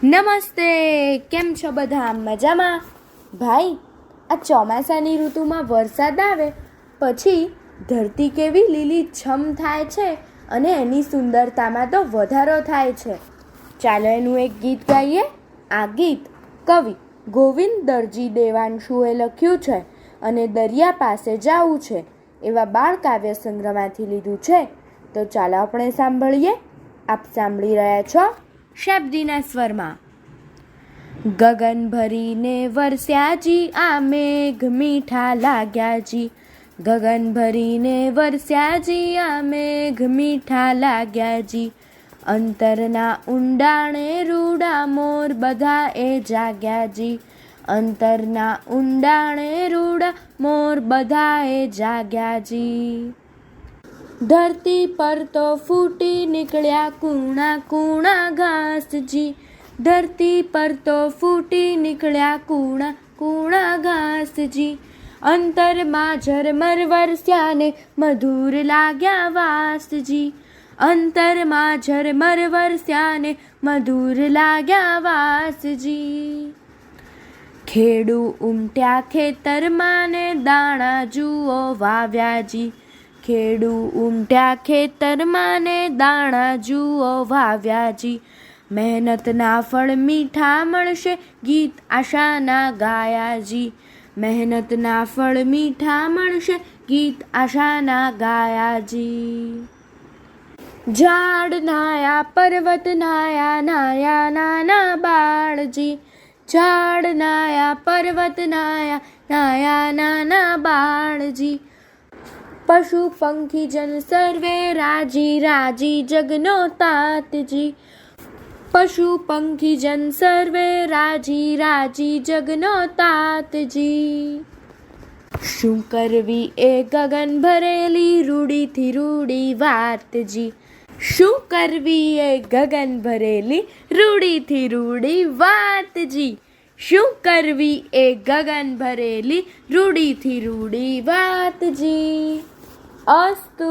નમસ્તે, કેમ છો બધા? મજામાં? ભાઈ, આ ચોમાસાની ઋતુમાં વરસાદ આવે પછી ધરતી કેવી લીલીછમ થાય છે અને એની સુંદરતામાં તો વધારો થાય છે. ચાલો એનું એક ગીત ગાઈએ. આ ગીત કવિ ગોવિંદ દરજી દેવાંશુએ લખ્યું છે અને દરિયા પાસે જાવું છે એવા બાળ કાવ્ય સંગ્રહમાંથી લીધું છે. તો ચાલો આપણે સાંભળીએ. આપ સાંભળી રહ્યા છો શાબ્દીના સ્વરમાં. ગગન ભરીને વરસ્યાજી, આ મેઘ મીઠા લાગ્યાજી. ગગન ભરીને વરસ્યાજી, આ મેઘ મીઠા લાગ્યાજી. અંતરના ઊંડાણે રૂડા મોર બધા એ જાગ્યાજી. અંતરના ઊંડાણે રૂડા મોર બધા એ જાગ્યાજી. ધરતી પર તો ફૂટી નીકળ્યા કૂણા કૂણા ઘાસજી. ધરતી પર તો ફૂટી નીકળ્યા કૂણા કૂણા ઘાસજી. અંતરમાં ઝરમર વરસ્યાને મધુર લાગ્યા વાસજી. અંતરમાં ઝરમર વરસ્યાને મધુર લાગ્યા વાસજી. ખેડૂ ઉમટ્યા ખેતરમાં ને દાણા જુઓ વાવ્યાજી. ખેડૂ ઉમટ્યા ખેતરમાં ને દાણા જુઓ વાવ્યાજી. મહેનતના ફળ મીઠા મળશે ગીત આશાના ગાયાજી. મહેનતના ફળ મીઠા મળશે ગીત આશાના ગાયાજી. ઝાડ નાયા પર્વત નાયા નાયા નાના બાળજી. ઝાડ નાયા પર્વત નાયા નાયા નાના બાળજી. પશુ પંખી જન સર્વે રાજી રાજી જગનો તાતજી. પશુ પંખી જન સર્વે રાજી રાજી જગનો તાતજી. શું કરવી એ ગગન ભરેલી રૂડીથી રૂડી વાતજી. શું કરવી એ ગગન ભરેલી રૂડીથી રૂડી વાતજી. શું કરવી એ ગગન ભરેલી રૂડીથી રૂડી વાતજી. અસ્તુ.